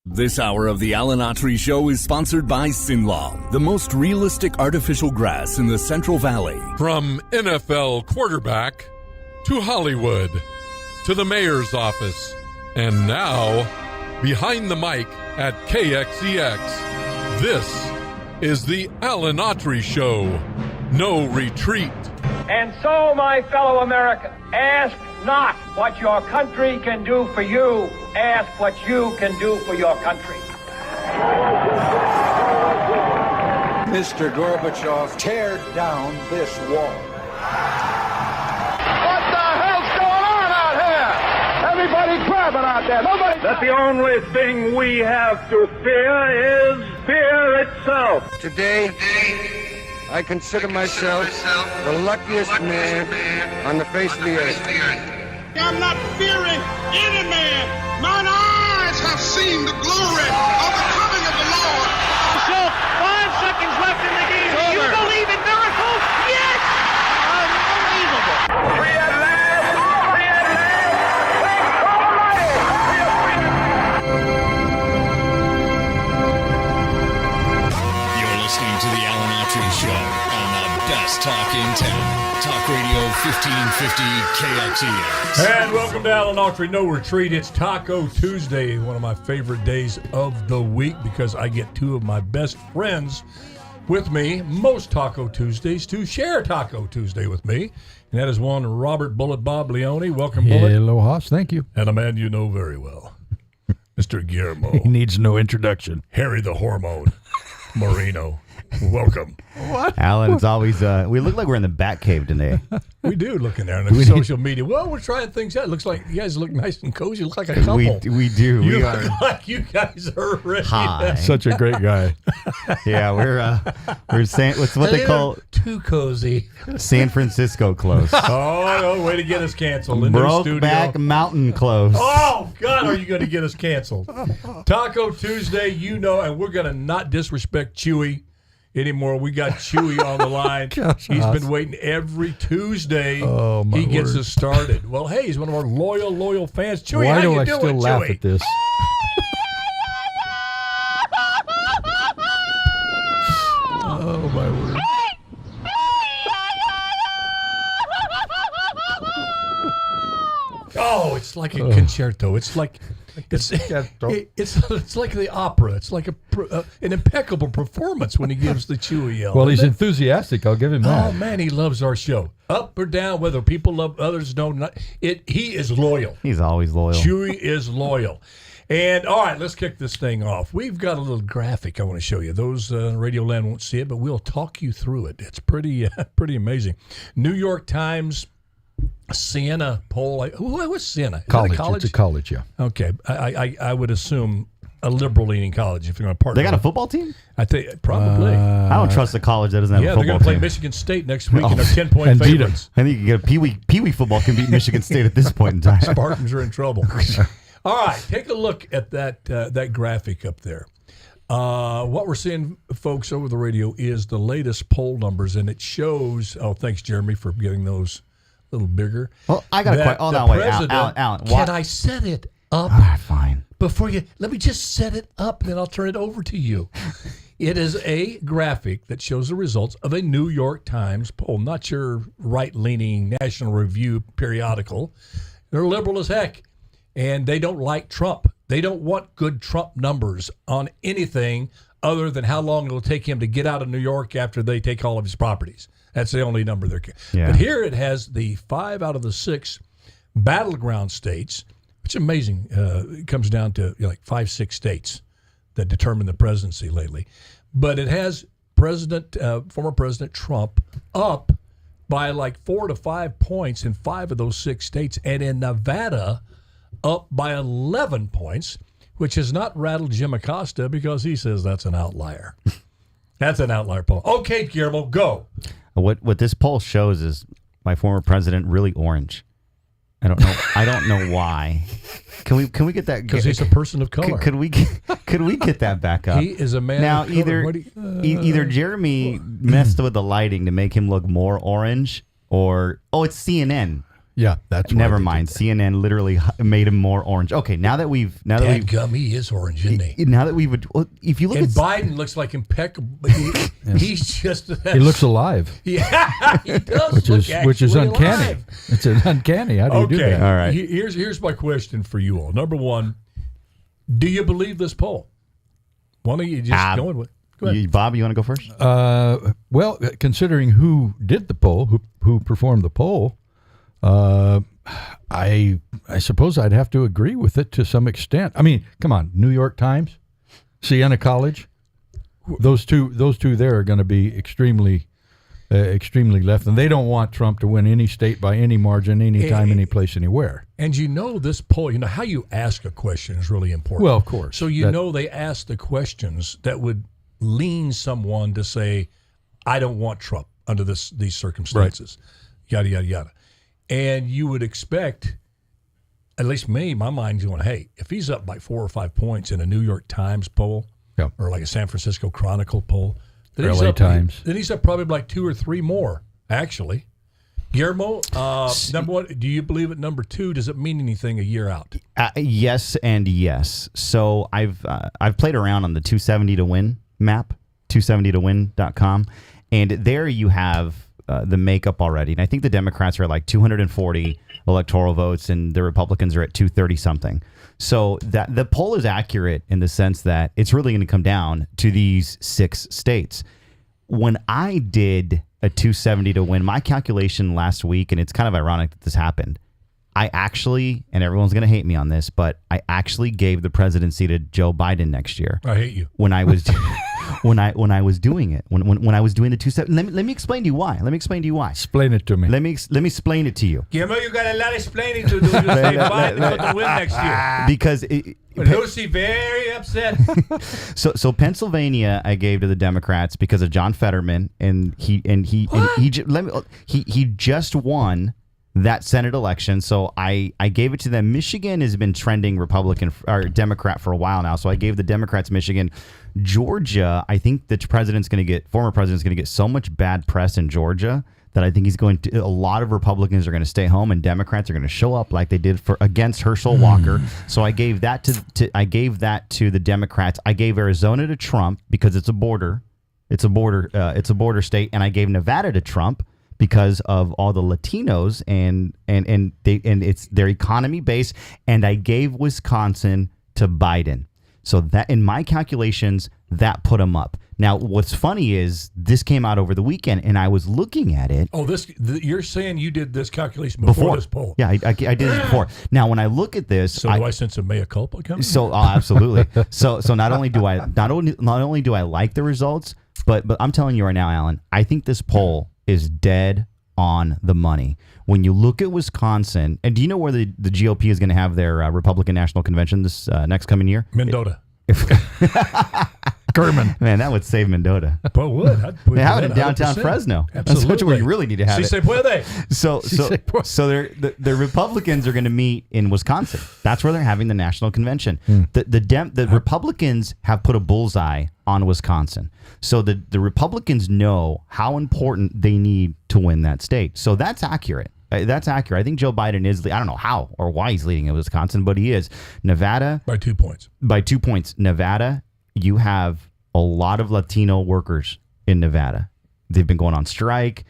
This hour of the Alan Autry Show is sponsored by Sinlaw, the most realistic artificial grass in the Central Valley. From NFL quarterback to Hollywood to the mayor's office, and now behind the mic at KXEX, this is the Alan Autry Show. No retreat. And so, my fellow Americans, ask not what your country can do for you. Ask what you can do for your country. Mr. Gorbachev, tear down this wall. What the hell's going on out here? Everybody grabbing out there. Nobody. That the only thing we have to fear is fear itself. Today, I consider myself the luckiest man on the face of the earth. I'm not fearing any man. Mine eyes have seen the glory of the coming of the Lord. So, 5 seconds left in the game. Do you believe in miracles? Yes! Unbelievable. Free at last! Free at last! Thank God Almighty! We are free. You're listening to the Alan Autry Show on the best talk in town. Talk Radio 1550 KXEX. And welcome to Alan Autry No Retreat. It's Taco Tuesday, one of my favorite days of the week because I get two of my best friends with me most Taco Tuesdays to share Taco Tuesday with me. And that is one Robert Bullet Bob Leone. Welcome, Bullet. Hello, Hoss. Thank you. And a man you know very well, Mr. Guillermo. He needs no introduction. Harry the Hormone Moreno. Welcome. What? Alan, it's always, we look like we're in the Batcave today. We do look in there on social media. Well, we're trying things out. It looks like you guys look nice and cozy. You look like a couple. We do. You We look are. like you guys are ready. Hi. Such a great guy. Yeah, we're saying, what's what they call too cozy. San Francisco close. Oh, no, way to get us canceled in the studio. Brokeback Mountain close. Oh, God, are you going to get us canceled? Taco Tuesday, you know, and we're going to not disrespect Chewy anymore. We got Chewy on the line. Gosh, He's been waiting every Tuesday. Oh, my he gets word. us started. Well, hey, he's one of our loyal fans. Chewy, Why how do you I doing, still laugh Chewy? at this? Oh, my word. Oh, it's like a concerto. It's like it's like the opera. It's like an impeccable performance when he gives the Chewy yell. Well, he's enthusiastic. I'll give him that. Oh man, he loves our show. Up or down, whether people love others don't. He is loyal. He's always loyal. Chewy is loyal. And all right, let's kick this thing off. We've got a little graphic I want to show you. Those Radio Land won't see it, but we'll talk you through it. It's pretty amazing. New York Times. Siena poll. What's Siena? Is College. that a college? It's a college, yeah. Okay. I would assume a liberal-leaning college if you're going to partner. They got a with- football team? I think probably. I don't trust a college that doesn't have a Yeah, they're football going to play team. Michigan State next week, and they're 10-point and beat 'em. favorites. I think you can get a Pee-wee football can beat Michigan State at this point in time. Spartans are in trouble. All right, take a look at that graphic up there. What we're seeing, folks, over the radio is the latest poll numbers, and it shows. Oh, thanks, Jeremy, for getting those a little bigger. Well, I got a question. Oh, no, wait, Alan. Can I set it up? All right, fine. Before you, let me just set it up, and then I'll turn it over to you. It is a graphic that shows the results of a New York Times poll, not your right-leaning National Review periodical. They're liberal as heck, and they don't like Trump. They don't want good Trump numbers on anything other than how long it'll take him to get out of New York after they take all of his properties. That's the only number they're caring. Yeah. But here it has the 5 out of the 6 battleground states, which is amazing. It comes down to like 5-6 states that determine the presidency lately. But it has former President Trump up by like 4 to 5 points in 5 of those 6 states, and in Nevada up by 11 points, which has not rattled Jim Acosta because he says that's an outlier. That's an outlier poll. Okay, Guillermo, go. What this poll shows is my former president really orange. I don't know why. Can we get that? Because he's a person of color. Could we get that back up? He is a man now. of color. Either Jeremy messed with the lighting to make him look more orange, or it's CNN. Yeah, that's why Never they mind. did that. CNN literally made him more orange. Okay, now that we've Dadgum, he is orange, isn't he? now that we've if you look And at Biden looks like impeccable. He's just He looks alive, yeah, he does which is look uncanny. alive. It's uncanny. How do you do Okay, that? All right. Here's my question for you all. Number one, do you believe this poll? Why don't you just go with? Go ahead. Bob, you want to go first? Well, considering who did the poll, who performed the poll, I suppose I'd have to agree with it to some extent. I mean, come on, New York Times, Siena College, those two there are going to be extremely left, and they don't want Trump to win any state by any margin, anytime, any place, anywhere. And this poll, how you ask a question is really important. Well, of course. So they ask the questions that would lean someone to say, I don't want Trump under these circumstances, yada, yada, yada. And you would expect, at least me, my mind's going, hey, if he's up by 4 or 5 points in a New York Times poll or like a San Francisco Chronicle poll, then LA Times. Then he's up probably like 2 or 3 more, actually. Guillermo, number one, do you believe at number 2? Does it mean anything a year out? Yes and yes. So I've played around on the 270 to win map, 270towin.com, and there you have the makeup already. And I think the Democrats are at like 240 electoral votes, and the Republicans are at 230 something. So that the poll is accurate in the sense that it's really going to come down to these 6 states. When I did a 270 to win, my calculation last week, and it's kind of ironic that this happened, I actually, and everyone's going to hate me on this, but I actually gave the presidency to Joe Biden next year. I hate you. When I was when I was doing it, when I was doing the 270. Let me explain to you why. Explain it to me. Let me explain it to you. Guillermo, you got a lot of explaining to do to say Biden going to win next year. Because Lucy very upset. So Pennsylvania, I gave to the Democrats because of John Fetterman, and he just won that Senate election, so I gave it to them. Michigan has been trending Republican or Democrat for a while now, so I gave the Democrats Michigan. Georgia, I think the former president's going to get so much bad press in Georgia that I think a lot of Republicans are going to stay home and Democrats are going to show up like they did against Herschel Walker. So I gave that to the Democrats. I gave Arizona to Trump because it's a border state, and I gave Nevada to Trump because of all the Latinos and it's their economy base, and I gave Wisconsin to Biden. So that in my calculations, that put him up. Now, what's funny is this came out over the weekend, and I was looking at it. Oh, you're saying you did this calculation before this poll? Yeah, I did this before. Now, when I look at this, so do I sense a mea culpa coming? So absolutely. So not only do I like the results, but I'm telling you right now, Alan, I think this poll is dead on the money. When you look at Wisconsin, and do you know where the GOP is going to have their Republican National Convention this next coming year? Mendota. Kerman. Man, that would save Mendota. But would. They have it in downtown 100%. Fresno. Absolutely. That's where you really need to have Si it. se puede. So the Republicans are going to meet in Wisconsin. That's where they're having the national convention. The Republicans have put a bullseye on Wisconsin. So the Republicans know how important they need to win that state. So that's accurate. That's accurate. I think Joe Biden is. I don't know how or why he's leading in Wisconsin, but he is. Nevada By 2 points. By 2 points. Nevada, you have a lot of Latino workers in Nevada. They've been going on strike.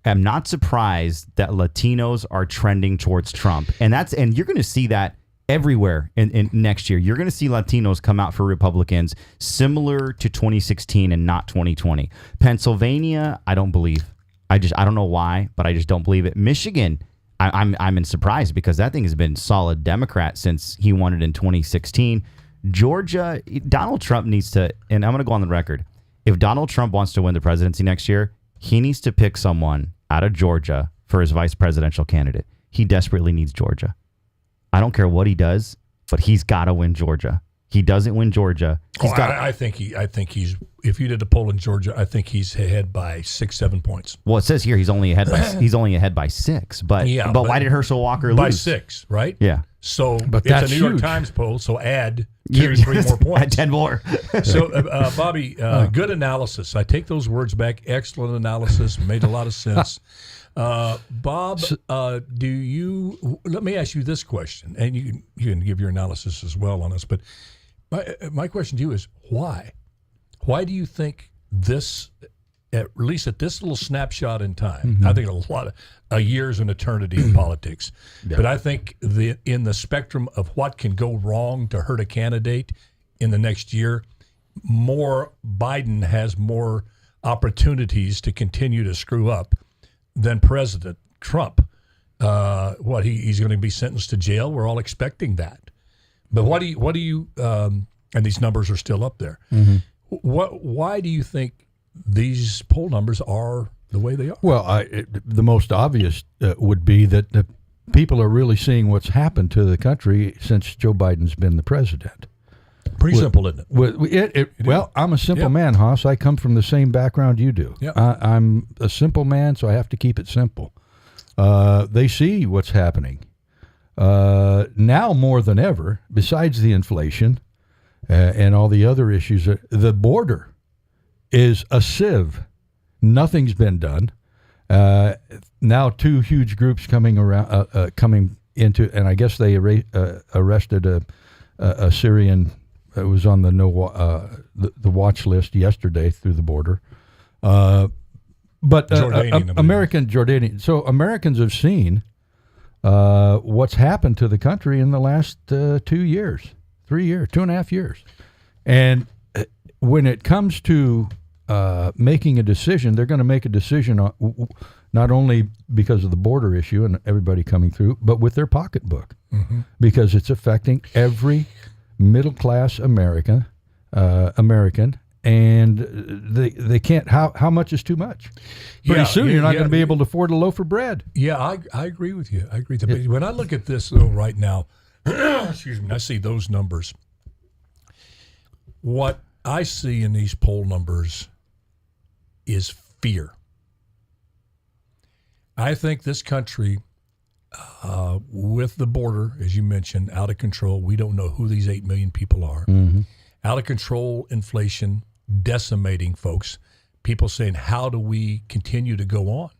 I'm not surprised that Latinos are trending towards Trump, and you're going to see that everywhere in next year. You're going to see Latinos come out for Republicans, similar to 2016 and not 2020. Pennsylvania, I don't believe. I don't know why, but I just don't believe it. Michigan, I'm in surprise because that thing has been solid Democrat since he won it in 2016. Georgia, Donald Trump needs to, and I'm going to go on the record. If Donald Trump wants to win the presidency next year, he needs to pick someone out of Georgia for his vice presidential candidate. He desperately needs Georgia. I don't care what he does, but he's got to win Georgia. He doesn't win Georgia. I think he's. If you did the poll in Georgia, I think he's ahead by 6-7 points. Well, it says here he's only ahead by 6. But why did Herschel Walker lose? By 6, right? Yeah. So but it's that's a New York huge. Times poll. So add 3 more points. Add 10 more. So, Bobby, good analysis. I take those words back. Excellent analysis. Made a lot of sense. Bob, do you? Let me ask you this question, and you can give your analysis as well on this. But my question to you is why? Why do you think this, at least at this little snapshot in time? I think a lot of a year's an eternity in politics, but I think in the spectrum of what can go wrong to hurt a candidate in the next year, Biden has more opportunities to continue to screw up than President Trump. He's going to be sentenced to jail. We're all expecting that. But what do you? And these numbers are still up there. Why do you think these poll numbers are the way they are? Well, the most obvious would be that the people are really seeing what's happened to the country since Joe Biden's been the president. Pretty simple, isn't it? Well, I'm a simple man, Haas. I come from the same background you do. Yep. I'm a simple man, so I have to keep it simple. They see what's happening. Now more than ever, besides the inflation and all the other issues, the border is a sieve. Nothing's been done. Now 2 huge groups coming into, and I guess they arrested a Syrian. It was on the watch list yesterday through the border. But Jordanian. So Americans have seen what's happened to the country in the last 2 years, 3 years, 2.5 years. And when it comes to making a decision, they're going to make a decision not only because of the border issue and everybody coming through, but with their pocketbook, because it's affecting every middle-class American, and they can't. How much is too much? Pretty soon, you're not going to be able to afford a loaf of bread. Yeah, I agree with you. I agree. When I look at this though, right now, excuse me, I see those numbers. What I see in these poll numbers is fear. I think this country, with the border, as you mentioned, out of control. We don't know who these 8 million people are. Out of control inflation, decimating folks. People saying, how do we continue to go on?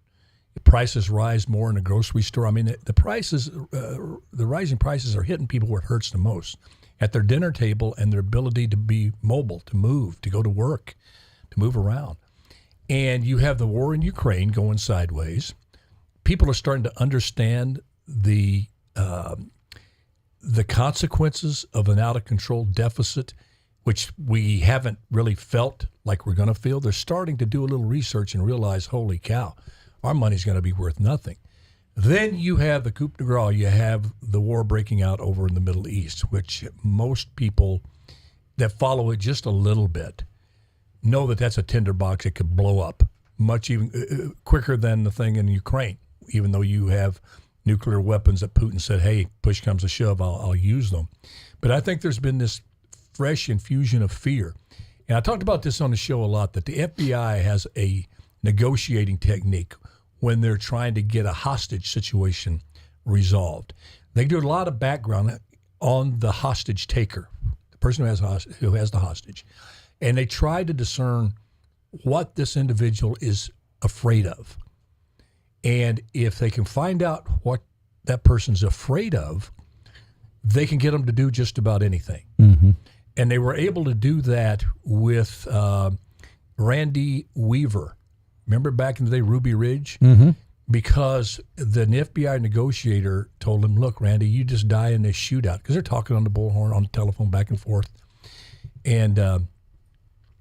The prices rise more in the grocery store. I mean, the prices, the rising prices are hitting people where it hurts the most. At their dinner table and their ability to be mobile, to move, to go to work, to move around. And you have the war in Ukraine going sideways. People are starting to understand the consequences of an out-of-control deficit, which we haven't really felt like we're going to feel. They're starting to do a little research and realize, holy cow, our money's going to be worth nothing. Then you have the coup de grace. You have the war breaking out over in the Middle East, which most people that follow it just a little bit know that that's a tinderbox. It could blow up much even quicker than the thing in Ukraine, even though you have nuclear weapons that Putin said, hey, push comes to shove, I'll use them. But I think there's been this fresh infusion of fear. And I talked about this on the show a lot, that the FBI has a negotiating technique when they're trying to get a hostage situation resolved. They do a lot of background on the hostage taker, the person who has the hostage. And they try to discern what this individual is afraid of. And if they can find out what that person's afraid of, they can get them to do just about anything. And they were able to do that with Randy Weaver. Remember back in the day, Ruby Ridge? Because the FBI negotiator told him, look, Randy, you just die in this shootout. Because they're talking on the bullhorn, on the telephone, back and forth. And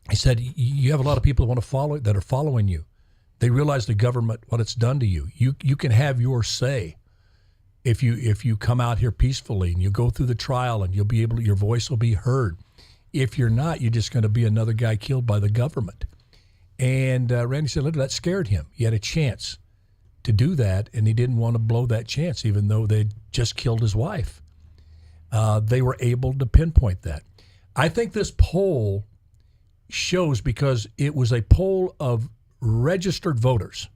he said, you have a lot of people that are following you. They realize the government, what it's done to you. You can have your say if you come out here peacefully and you go through the trial and your voice will be heard. If you're not, you're just going to be another guy killed by the government. And Randy said, look, that scared him. He had a chance to do that, and he didn't want to blow that chance, even though they'd just killed his wife. They were able to pinpoint that. I think this poll shows, because it was a poll of registered voters.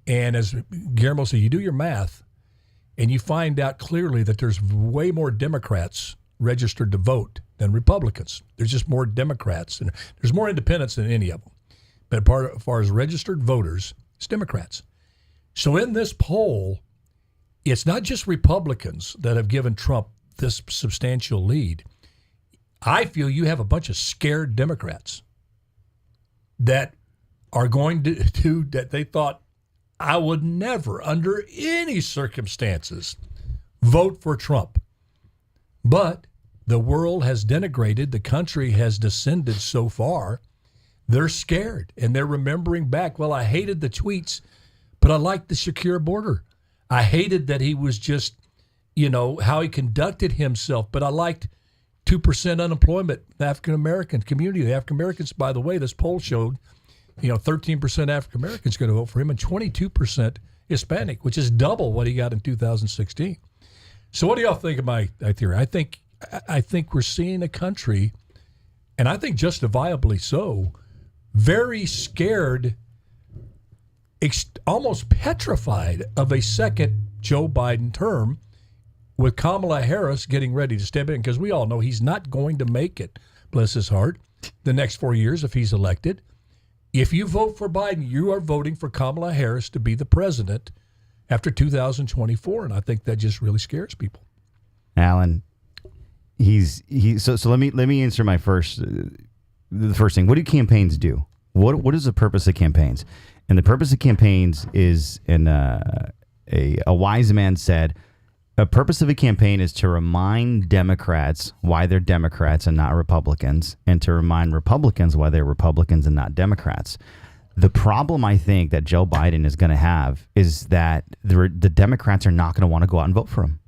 And as Guillermo said, you do your math, and you find out clearly that there's way more Democrats registered to vote than Republicans. There's just more Democrats, and there's more independents than any of them. But as far as registered voters, it's Democrats. So in this poll, it's not just Republicans that have given Trump this substantial lead. I feel you have a bunch of scared Democrats that are going to do that. They thought, I would never, under any circumstances, vote for Trump. But the world has denigrated, the country has descended so far, they're scared. And they're remembering back, well, I hated the tweets, but I liked the secure border. I hated that he was just, how he conducted himself, but I liked 2% unemployment in the African-American community. The African-Americans, by the way, this poll showed, 13% African-Americans going to vote for him and 22% Hispanic, which is double what he got in 2016. So what do y'all think of my theory? I think we're seeing a country, and I think justifiably so, very scared, almost petrified of a second Joe Biden term, with Kamala Harris getting ready to step in, because we all know he's not going to make it, bless his heart, the next 4 years if he's elected. If you vote for Biden, you are voting for Kamala Harris to be the president after 2024, and I think that just really scares people. Alan, so let me answer my the first thing. What do campaigns do? What is the purpose of campaigns? And the purpose of campaigns is, a wise man said, the purpose of a campaign is to remind Democrats why they're Democrats and not Republicans, and to remind Republicans why they're Republicans and not Democrats. The problem I think that Joe Biden is going to have is that the Democrats are not going to want to go out and vote for him.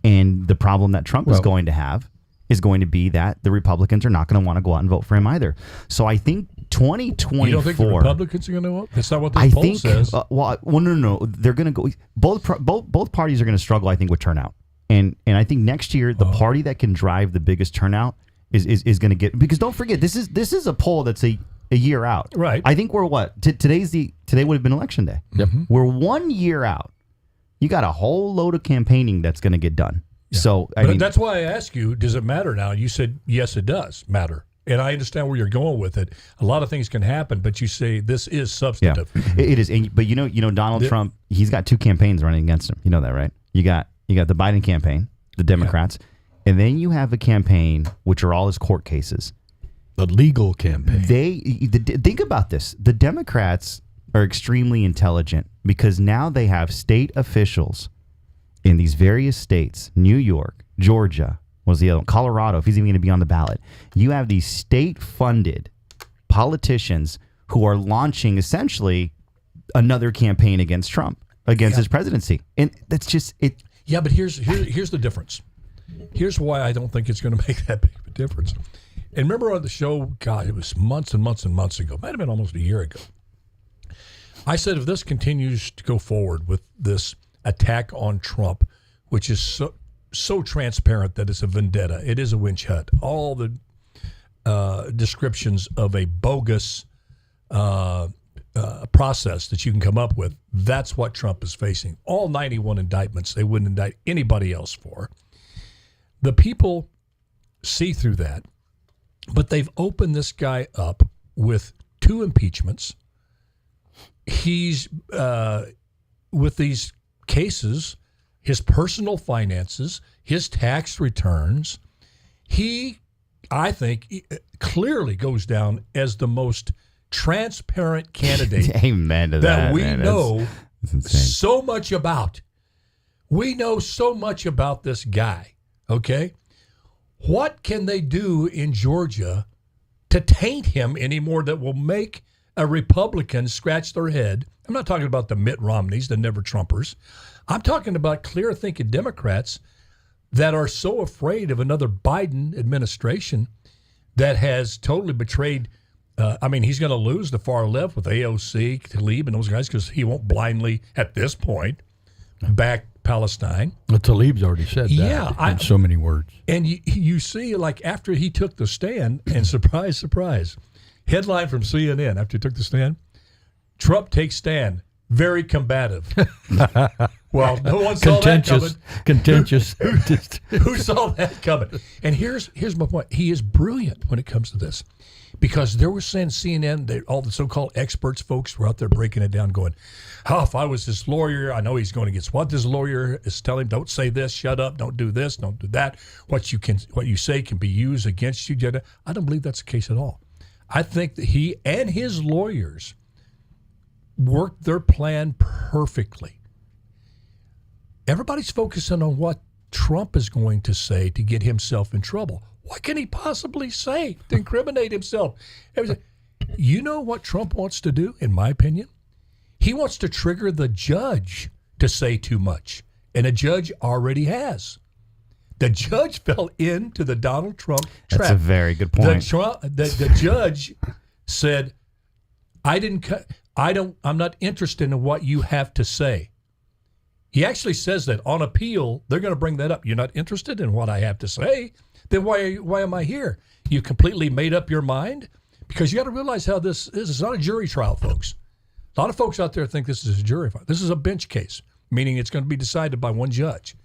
And the problem that Trump is going to have is going to be that the Republicans are not going to want to go out and vote for him either. So I think 2024. You don't think the Republicans are going to vote? That's not what this poll says. No. They're going to go. Both parties are going to struggle, I think, with turnout. And I think next year the party that can drive the biggest turnout is going to get, because don't forget, this is a poll that's a year out. Right. I think we're today would have been election day. Yep. We're 1 year out. You got a whole load of campaigning that's going to get done. Yeah. So I mean, that's why I ask you, does it matter now? You said, yes, it does matter. And I understand where you're going with it. A lot of things can happen, but you say this is substantive. Yeah, it is. But Donald Trump, he's got two campaigns running against him. You know that, right? You got the Biden campaign, the Democrats, and then you have a campaign which are all his court cases. The legal campaign. Think about this. The Democrats are extremely intelligent because now they have state officials in these various states, New York, Georgia, was the other one, Colorado, if he's even going to be on the ballot. You have these state-funded politicians who are launching essentially another campaign against Trump, against his presidency. And that's just it. Yeah, but here's the difference. Here's why I don't think it's going to make that big of a difference. And remember on the show, God, it was months and months and months ago, might have been almost a year ago, I said if this continues to go forward with this attack on Trump, which is so transparent that it's a vendetta, it is a witch hunt, all the descriptions of a bogus process that you can come up with, that's what Trump is facing. All 91 indictments they wouldn't indict anybody else for. The people see through that, but they've opened this guy up with 2 impeachments. He's, with these cases, his personal finances, his tax returns, he, I think, clearly goes down as the most transparent candidate Amen to that we man. know That's so much about. We know so much about this guy, okay? What can they do in Georgia to taint him anymore that will make a Republican scratch their head? I'm not talking about the Mitt Romneys, the never Trumpers. I'm talking about clear-thinking Democrats that are so afraid of another Biden administration that has totally betrayed. He's going to lose the far left with AOC, Tlaib, and those guys because he won't blindly, at this point, back Palestine. Well, Tlaib's already said that in so many words. And you see, like, after he took the stand, and surprise, surprise, headline from CNN after he took the stand, Trump takes stand, very combative. Well, no one saw that coming. Contentious. Who saw that coming? And here's my point. He is brilliant when it comes to this Because there was saying CNN, all the so-called experts folks were out there breaking it down going, if I was this lawyer, I know he's going against what this lawyer is telling him. Don't say this, shut up, don't do this, don't do that. What you say can be used against you. I don't believe that's the case at all. I think that he and his lawyers worked their plan perfectly. Everybody's focusing on what Trump is going to say to get himself in trouble. What can he possibly say to incriminate himself? You know what Trump wants to do, in my opinion? He wants to trigger the judge to say too much, and a judge already has. The judge fell into the Donald Trump trap. That's a very good point. The judge said, I'm not interested in what you have to say. He actually says that on appeal, they're going to bring that up. You're not interested in what I have to say? Then why am I here? You completely made up your mind? Because you got to realize how this is. It's not a jury trial, folks. A lot of folks out there think this is a jury trial. This is a bench case, meaning it's going to be decided by one judge.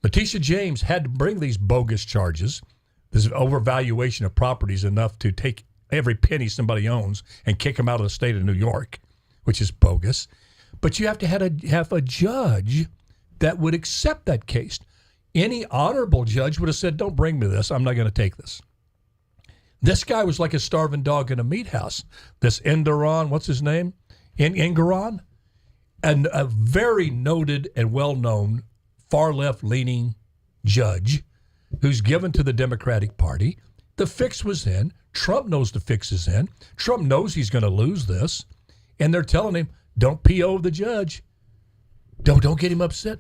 Letitia James had to bring these bogus charges. This overvaluation of properties enough to take every penny somebody owns and kick them out of the state of New York, which is bogus. But you have to have a judge that would accept that case. Any honorable judge would have said, don't bring me this. I'm not going to take this. This guy was like a starving dog in a meat house. This Enduran, what's his name? Enguerrand? And a very noted and well-known far left-leaning judge who's given to the Democratic Party. The fix was in. Trump knows the fix is in. Trump knows he's going to lose this. And they're telling him, don't PO the judge. Don't get him upset.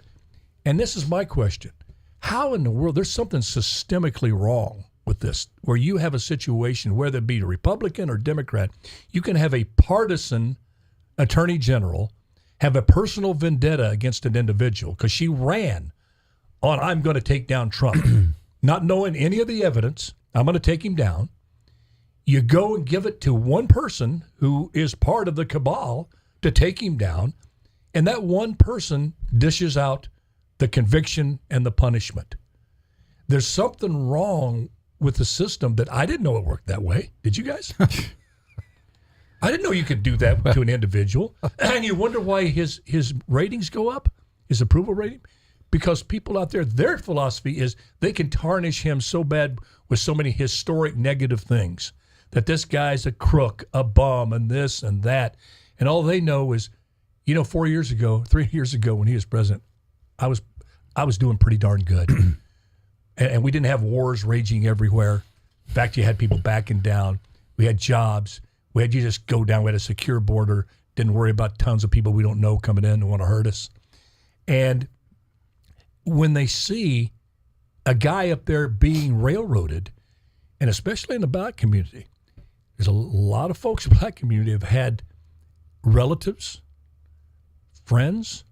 And this is my question. How in the world, there's something systemically wrong with this, where you have a situation, whether it be a Republican or Democrat, you can have a partisan attorney general have a personal vendetta against an individual because she ran on, I'm going to take down Trump, not knowing any of the evidence. I'm going to take him down. You go and give it to one person who is part of the cabal to take him down, and that one person dishes out the conviction and the punishment. There's something wrong with the system that I didn't know it worked that way. Did you guys? I didn't know you could do that to an individual. And you wonder why his ratings go up, his approval rating? Because people out there, their philosophy is they can tarnish him so bad with so many historic negative things that this guy's a crook, a bum, and this and that. And all they know is, 3 years ago when he was president, I was doing pretty darn good. and we didn't have wars raging everywhere. In fact, you had people backing down. We had jobs. You just go down. We had a secure border. Didn't worry about tons of people we don't know coming in and want to hurt us. And when they see a guy up there being railroaded, and especially in the black community, there's a lot of folks in the black community have had relatives, friends,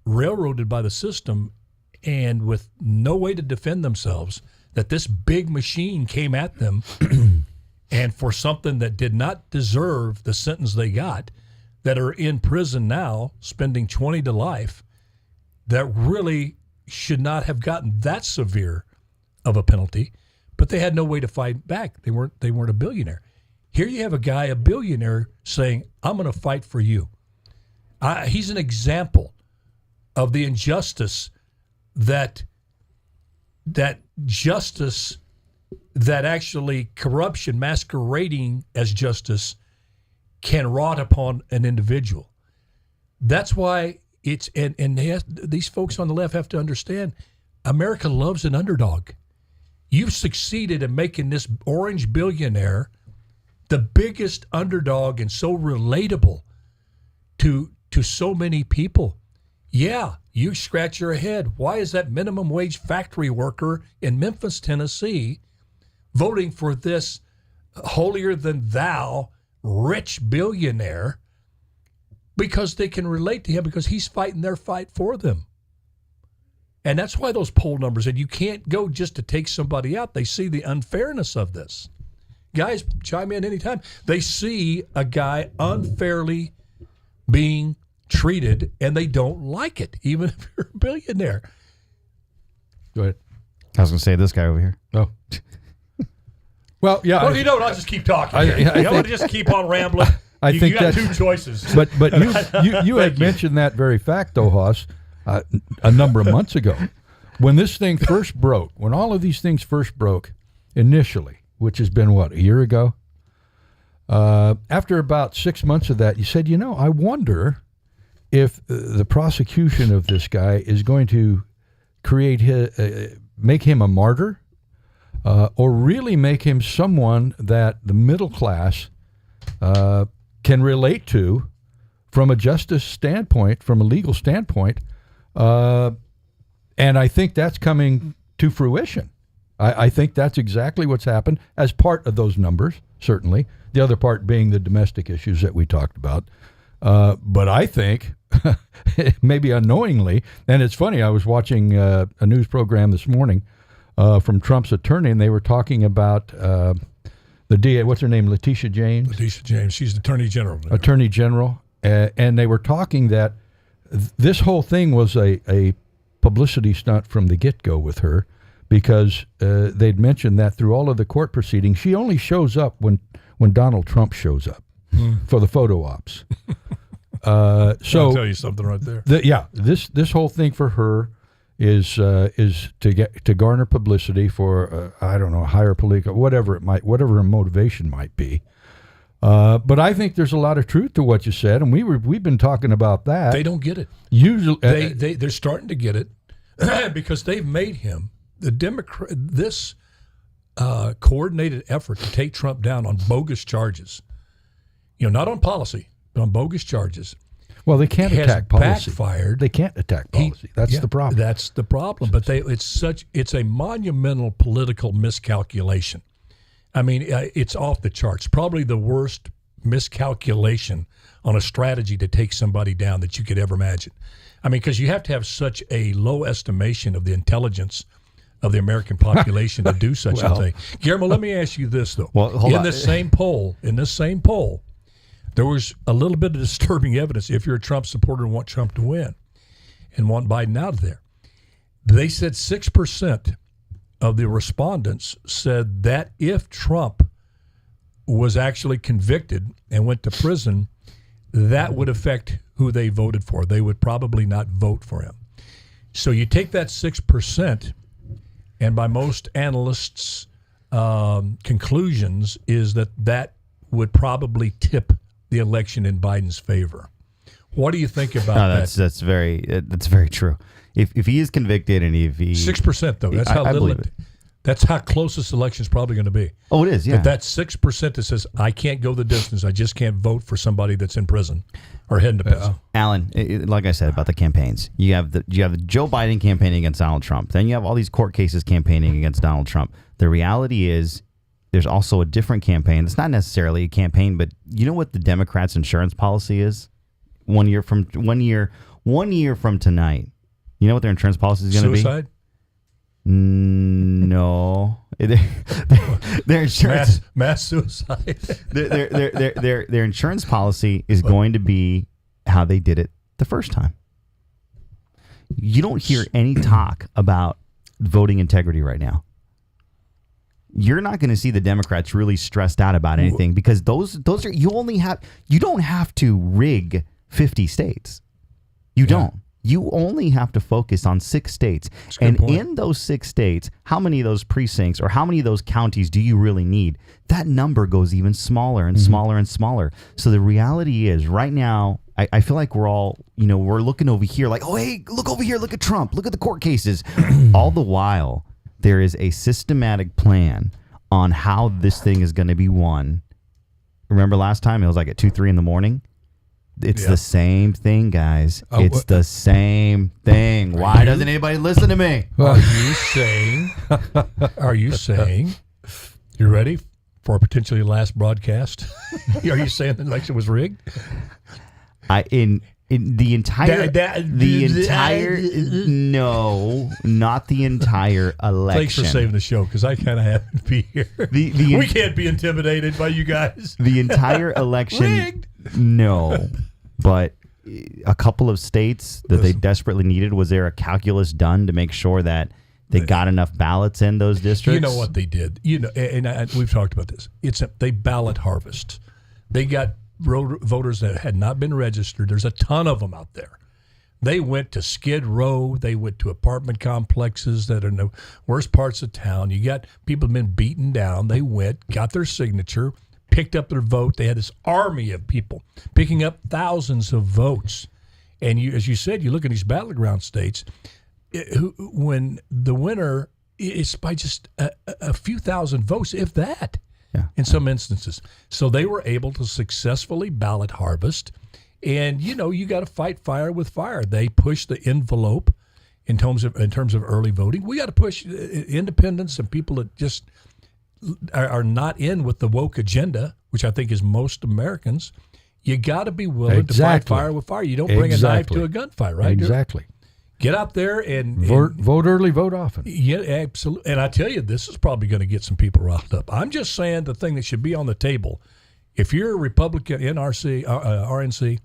railroaded by the system, and with no way to defend themselves, that this big machine came at them and for something that did not deserve the sentence they got, that are in prison now spending 20 to life, that really should not have gotten that severe of a penalty, but they had no way to fight back. They weren't a billionaire. Here you have a guy, a billionaire, saying, I'm going to fight for you. He's an example of the injustice that justice, that actually corruption masquerading as justice can rot upon an individual. That's why it's, and these folks on the left have to understand, America loves an underdog. You've succeeded in making this orange billionaire the biggest underdog and so relatable to so many people. Yeah, you scratch your head. Why is that minimum wage factory worker in Memphis, Tennessee, voting for this holier than thou rich billionaire? Because they can relate to him, because he's fighting their fight for them. And that's why those poll numbers, and you can't go just to take somebody out. They see the unfairness of this. Guys, chime in anytime. They see a guy unfairly being treated, and they don't like it, even if you're a billionaire. Go ahead. I was going to say this guy over here. Oh. Well, yeah. Well, you know what? I'll just keep talking. I want to just keep on rambling. I think you got that's- two choices. But you had mentioned that very fact, though, Hoss, a number of months ago. When this thing first broke, when all of these things first broke initially, which has been, what, a year ago? After about 6 months of that, you said, I wonder if the prosecution of this guy is going to make him a martyr or really make him someone that the middle class can relate to from a justice standpoint, from a legal standpoint. And I think that's coming to fruition. I think that's exactly what's happened as part of those numbers, certainly. The other part being the domestic issues that we talked about. But I think, maybe unknowingly, and it's funny, I was watching a news program this morning from Trump's attorney, and they were talking about the DA, what's her name, Letitia James? Letitia James, she's the Attorney General. Attorney General. And they were talking that this whole thing was a publicity stunt from the get-go with her, because they'd mentioned that through all of the court proceedings, she only shows up when Donald Trump shows up for the photo ops. I'll tell you something right there. This whole thing for her is to garner publicity for I don't know, higher political, whatever her motivation might be. But I think there's a lot of truth to what you said, and we've been talking about that. They don't get it. Usually, they're starting to get it because they've made him the Democrat. This coordinated effort to take Trump down on bogus charges, not on policy, but on bogus charges. Well, they can't attack policy. Backfired. They can't attack policy. That's the problem. That's the problem. But it's a monumental political miscalculation. I mean, it's off the charts. Probably the worst miscalculation on a strategy to take somebody down that you could ever imagine. I mean, because you have to have such a low estimation of the intelligence of the American population to do such a thing. Guillermo, let me ask you this, though. Well, in this same poll, there was a little bit of disturbing evidence if you're a Trump supporter and want Trump to win and want Biden out of there. They said 6% of the respondents said that if Trump was actually convicted and went to prison, that would affect who they voted for. They would probably not vote for him. So you take that 6%, and by most analysts' conclusions is that would probably tip the election in Biden's favor. What do you think about that? That's very true. If he is convicted and if he 6% though, that's how I little believe it. That's how close this election is probably going to be. Oh, it is, yeah. That 6% that says I can't go the distance, I just can't vote for somebody that's in prison or heading to prison. Alan, like I said about the campaigns, you have the Joe Biden campaigning against Donald Trump. Then you have all these court cases campaigning against Donald Trump. The reality is, there's also a different campaign. It's not necessarily a campaign, but you know what the Democrats' insurance policy is? 1 year from tonight, you know what their insurance policy is going to be? Suicide? No, their insurance mass suicide. their insurance policy is going to be how they did it the first time. You don't hear any talk about voting integrity right now. You're not going to see the Democrats really stressed out about anything because those are you don't have to rig 50 states. You don't. You only have to focus on 6 states. And in those 6 states, how many of those precincts or how many of those counties do you really need? That number goes even smaller and smaller and smaller. So the reality is right now, I feel like we're all, we're looking over here like, oh, hey, look over here. Look at Trump. Look at the court cases. All the while, there is a systematic plan on how this thing is going to be won. Remember last time? It was like at 2, 3 in the morning. It's the same thing, guys. It's the same thing. Why doesn't anybody listen to me? Are you saying you're ready for a potentially last broadcast? Are you saying the election was rigged? In the entire no, not the entire election. Thanks for saving the show because I kind of have to be here. We can't be intimidated by you guys. The entire election, rigged. No, but a couple of states that they desperately needed. Was there a calculus done to make sure that They got enough ballots in those districts. You know what they did? And we've talked about this. They ballot harvest. They got voters that had not been registered. There's a ton of them out there. They went to Skid Row. They went to apartment complexes that are in the worst parts of town. You got people been beaten down. They went, got their signature, picked up their vote. They had this army of people picking up thousands of votes. And as you said, you look at these battleground states, when the winner is by just a few thousand votes, if that, in some instances. So they were able to successfully ballot harvest. And, you got to fight fire with fire. They push the envelope in terms of early voting. We got to push independents and people that just are not in with the woke agenda, which I think is most Americans. You got to be willing to fight fire with fire. You don't bring a knife to a gunfight, right? Exactly. Get out there and vote early, vote often. Yeah, absolutely. And I tell you, this is probably going to get some people riled up. I'm just saying the thing that should be on the table. If you're a Republican, RNC,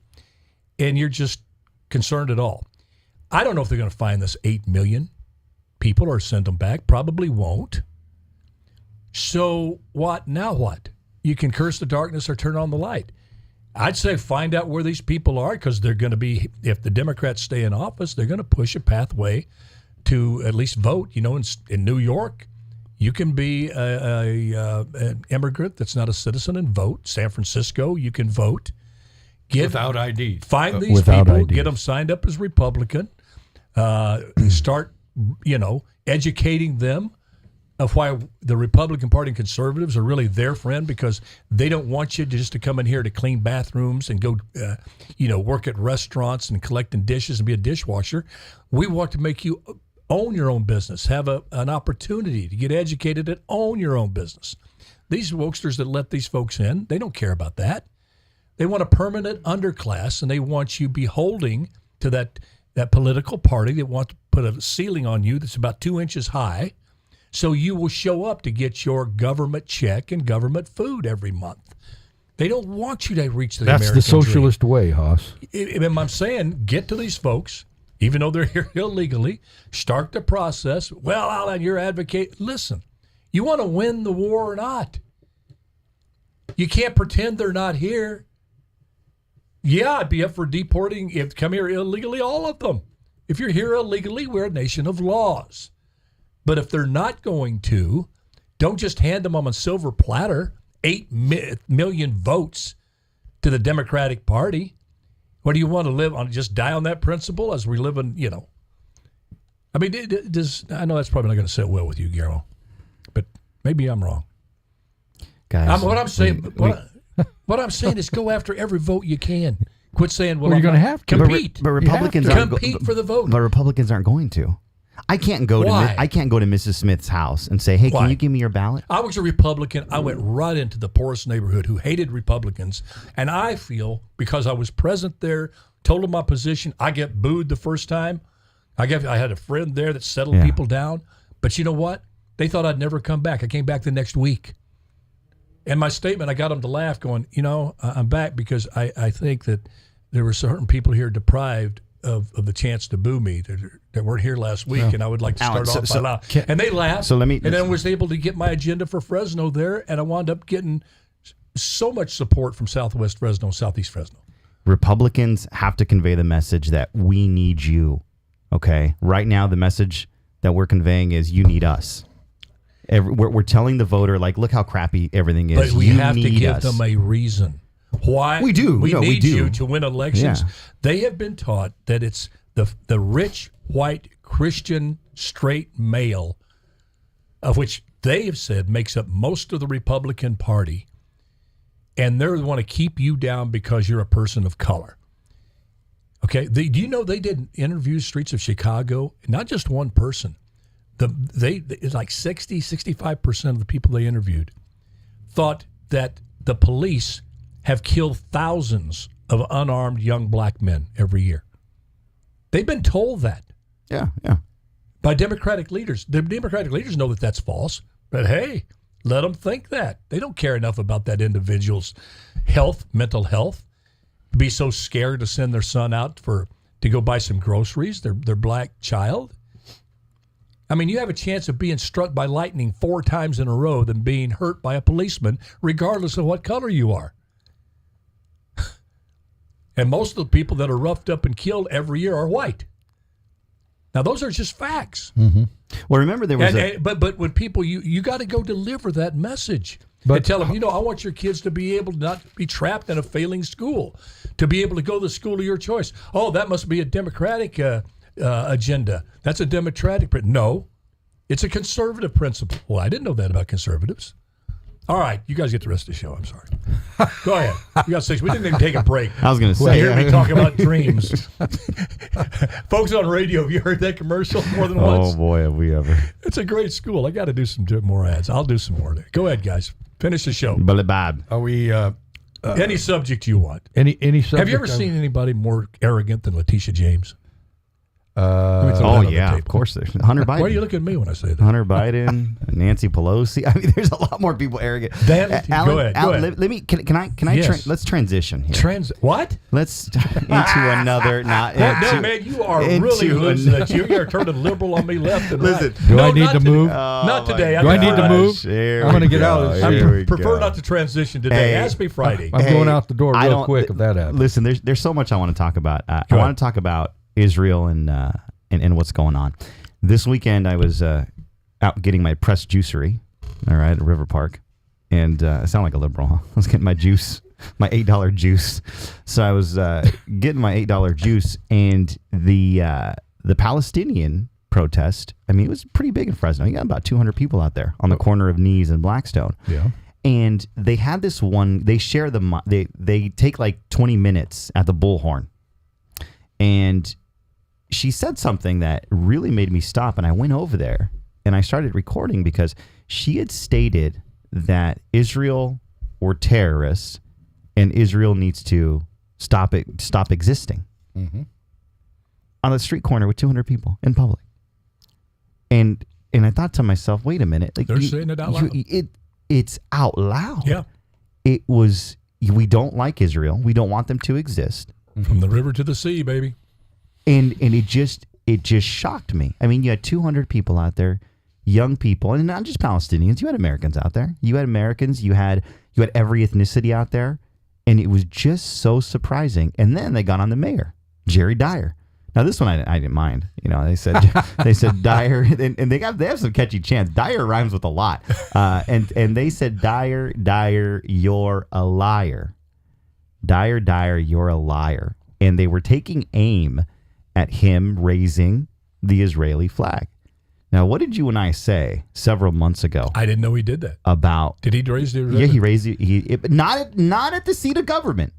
and you're just concerned at all, I don't know if they're going to find this 8 million people or send them back. Probably won't. So what? Now what? You can curse the darkness or turn on the light. I'd say find out where these people are, because they're going to be, if the Democrats stay in office, they're going to push a pathway to at least vote. In New York, you can be an immigrant that's not a citizen and vote. San Francisco, you can vote. Without ID. Find these people, get them signed up as Republican, start, educating them of why the Republican Party and conservatives are really their friend, because they don't want you just to come in here to clean bathrooms and go, work at restaurants and collecting dishes and be a dishwasher. We want to make you own your own business, have an opportunity to get educated and own your own business. These wokesters that let these folks in, they don't care about that. They want a permanent underclass, and they want you beholding to that political party. They want to put a ceiling on you that's about 2 inches high, so you will show up to get your government check and government food every month. They don't want you to reach the American That's the socialist dream. way, Haas. I'm saying, get to these folks, even though they're here illegally, start the process. Well, Alan, you're advocating. Listen, you want to win the war or not? You can't pretend they're not here. Yeah, I'd be up for deporting, if come here illegally, all of them. If you're here illegally, we're a nation of laws. But if they're not going to, don't just hand them on a silver platter, 8 million votes to the Democratic Party. What do you want to live on? Just die on that principle as we live in, I mean, I know that's probably not going to sit well with you, Guillermo, but maybe I'm wrong. Guys, what I'm saying is go after every vote you can. Quit saying, well, you're going to have to. compete. But Republicans aren't compete for the vote. But Republicans aren't going to. I can't go to Mrs. Smith's house and say, "Hey, can you give me your ballot?" I was a Republican. I went right into the poorest neighborhood who hated Republicans, and I feel because I was present there, told them my position. I get booed the first time. I had a friend there that settled people down, but you know what? They thought I'd never come back. I came back the next week. And my statement, I got them to laugh, going, I'm back because I think that there were certain people here deprived of the chance to boo me that weren't here last week, and I would like to start off by laughing. And they laughed. And then I was able to get my agenda for Fresno there, and I wound up getting so much support from Southwest Fresno, Southeast Fresno. Republicans have to convey the message that we need you, okay? Right now, the message that we're conveying is you need us. We're telling the voter, look how crappy everything is. But we have to give them a reason. Why we do. We need do. you to win elections. Yeah. They have been taught that it's the rich, white, Christian, straight male, of which they have said makes up most of the Republican Party, and they want to keep you down because you're a person of color. Okay, do you know they did interviews streets of Chicago? Not just one person. It's like 65% of the people they interviewed thought that the police have killed thousands of unarmed young black men every year. They've been told that. Yeah. By Democratic leaders. The Democratic leaders know that that's false, but hey, let them think that. They don't care enough about that individual's health, mental health, to be so scared to send their son out to go buy some groceries, their black child. I mean, you have a chance of being struck by lightning 4 times in a row than being hurt by a policeman, regardless of what color you are. And most of the people that are roughed up and killed every year are white. Now, those are just facts. Mm-hmm. Well, remember there was but when people, you got to go deliver that message. But and tell them, I want your kids to be able to not be trapped in a failing school, to be able to go to the school of your choice. Oh, that must be a Democratic agenda. That's a Democratic. No, it's a conservative principle. Well, I didn't know that about conservatives. All right, you guys get the rest of the show. I'm sorry. Go ahead. You got 6. We didn't even take a break. I was going to You say. hear me talk about dreams. Folks on radio, have you heard that commercial more than once? Oh, boy, have we ever. It's a great school. I got to do some more ads. I'll do some more. Go ahead, guys. Finish the show. But bad. Are we Any subject you want. any subject? Have you ever seen anybody more arrogant than Letitia James? Oh, yeah, of course. There's Hunter Biden. Why are you looking at me when I say that? Hunter Biden, Nancy Pelosi. I mean, there's a lot more people arrogant. Go ahead. Let me. Can I? Yes. Let's transition here. What? Let's into another. Not No, man, you are really losing it. You're turning liberal on me left and right. Do I need to move? Not today. Do I need to move? I'm going to get out of this. I prefer not to transition today. Ask me Friday. I'm going out the door real quick if that happens. Listen, there's so much I want to talk about. I want to talk about Israel and what's going on. This weekend, I was out getting my pressed juicery, all right, at River Park. And I sound like a liberal, huh? I was getting my juice, my $8 juice. So I was getting my $8 juice, and the Palestinian protest, I mean, it was pretty big in Fresno. You got about 200 people out there on the corner of Knees and Blackstone. Yeah. And they had this one, they share they take like 20 minutes at the Bullhorn. And she said something that really made me stop, and I went over there and I started recording because she had stated that Israel were terrorists and Israel needs to stop existing on the street corner with 200 people in public. And I thought to myself, wait a minute, like they're saying it out loud. It's out loud. Yeah, it was. We don't like Israel. We don't want them to exist. From the river to the sea, baby. And it just shocked me. I mean, you had 200 people out there, young people, and not just Palestinians. You had Americans out there. You had Americans. You had every ethnicity out there, and it was just so surprising. And then they got on the mayor, Jerry Dyer. Now this one I didn't mind. You know, they said Dyer, and they have some catchy chants. Dyer rhymes with a lot, and they said Dyer, you're a liar. Dyer, you're a liar. And they were taking aim at him raising the Israeli flag. Now, what did you and I say several months ago? I didn't know he did that. About did he raise the? Yeah, he raised it. Not at the seat of government,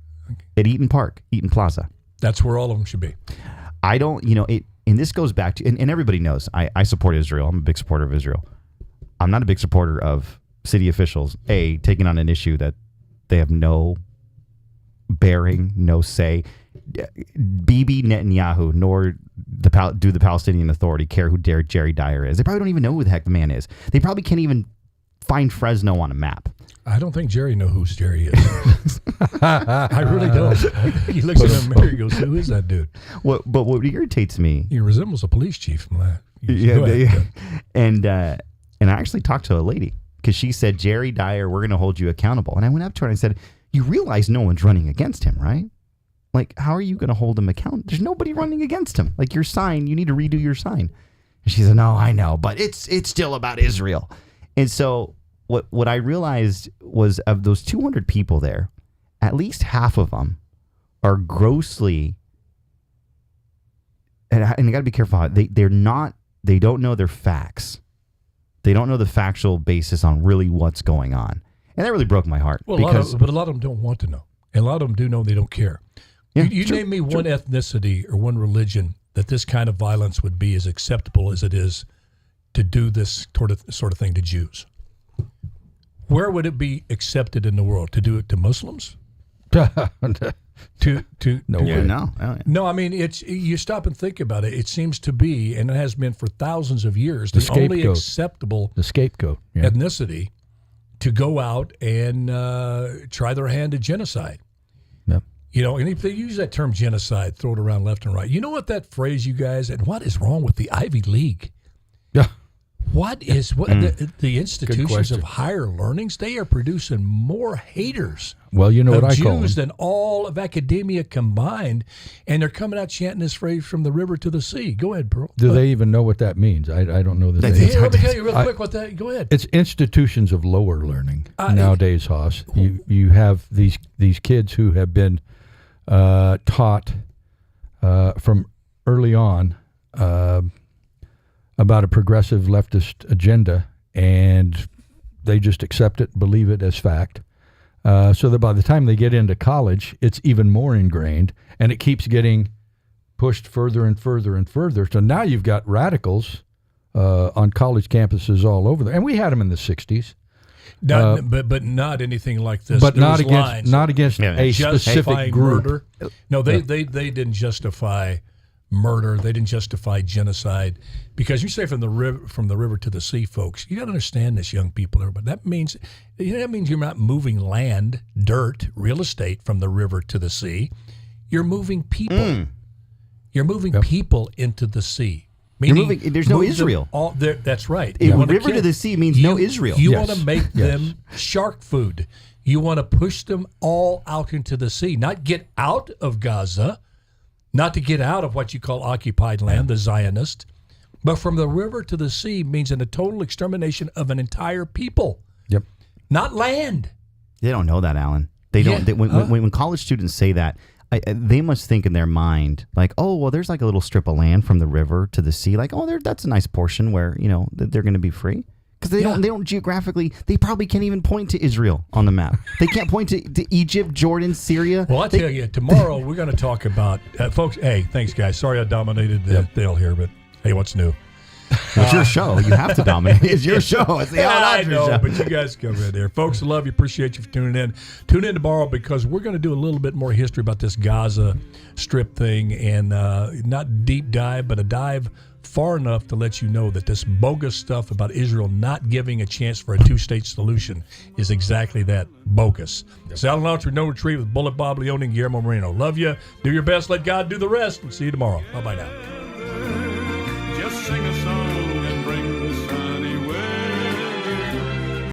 at Eaton Park, Eaton Plaza. That's where all of them should be. I don't, and this goes back to, and everybody knows I support Israel. I'm a big supporter of Israel. I'm not a big supporter of city officials taking on an issue that they have no bearing, no say. Bibi Netanyahu nor the Palestinian Authority care who Jerry Dyer is. They probably don't even know who the heck the man is. They probably can't even find Fresno on a map. I don't think Jerry knows who Jerry is. I really don't. He looks at him and goes, "Who is that dude?" But what irritates me, he resembles a police chief. And I actually talked to a lady because she said, "Jerry Dyer, we're going to hold you accountable." And I went up to her and I said, "You realize no one's running against him, right? Like, how are you going to hold him accountable? There's nobody running against him. Like, your sign, you need to redo your sign." And she said, "No, I know, but it's still about Israel." And so what I realized was, of those 200 people there, at least half of them are grossly, and you got to be careful. They don't know their facts. They don't know the factual basis on really what's going on, and that really broke my heart. Well, but a lot of them don't want to know, and a lot of them do know they don't care. Yeah, you name me one ethnicity or one religion that this kind of violence would be as acceptable as it is to do this sort of thing to Jews. Where would it be accepted in the world? To do it to Muslims? No, I mean, it's, you stop and think about it. It seems to be, and it has been for thousands of years, the only acceptable ethnicity to go out and try their hand at genocide. Yep. You know, and if they use that term genocide, throw it around left and right. You know what that phrase, you guys, and what is wrong with the Ivy League? Yeah. What the institutions question. of higher learnings? They are producing more haters. Well, you know of what I call Jews them. than all of academia combined, and they're coming out chanting this phrase from the river to the sea. Go ahead, Pearl. Do they even know what that means? I don't know that. Here, let me tell you real quick what that. Go ahead. It's institutions of lower learning nowadays, Haas. You have these kids who have been taught from early on about a progressive leftist agenda, and they just accept it, believe it as fact. So that by the time they get into college, it's even more ingrained, and it keeps getting pushed further and further and further. So now you've got radicals on college campuses all over there, and we had them in the '60s. But not anything like this. But There not was against lines a specific justifying group. murder. No, they didn't justify murder. They didn't justify genocide, because you say from the river to the sea, folks. You got to understand this, young people. Everybody. That means you're not moving land, dirt, real estate from the river to the sea. You're moving people. You're moving people into the sea. Meaning, there's no Israel. That's right. River to the sea means no Israel. You Yes. want to make them shark food. You want to push them all out into the sea, not get out of Gaza, not to get out of what you call occupied land, the Zionist, but from the river to the sea means a total extermination of an entire people. Yep. Not land. They don't know that, Alan. They don't. Yeah. When college students say that, they must think in their mind like, oh, well, there's like a little strip of land from the river to the sea. Like, oh, that's a nice portion where they're going to be free. Because they don't geographically. They probably can't even point to Israel on the map. They can't point to Egypt, Jordan, Syria. Well, I tell you, tomorrow we're going to talk about folks. Hey, thanks, guys. Sorry I dominated the deal here, but hey, what's new? It's your show. You have to dominate. It's your show. It's the Alan I Autry know, show. but you guys come in there. Folks, I love you. Appreciate you for tuning in. Tune in tomorrow, because we're going to do a little bit more history about this Gaza Strip thing, and not deep dive, but a dive far enough to let you know that this bogus stuff about Israel not giving a chance for a two-state solution is exactly that, bogus. It's Alan Autry, No Retreat with Bullet Bob Leone and Guillermo Moreno. Love you. Do your best. Let God do the rest. We'll see you tomorrow. Bye-bye now.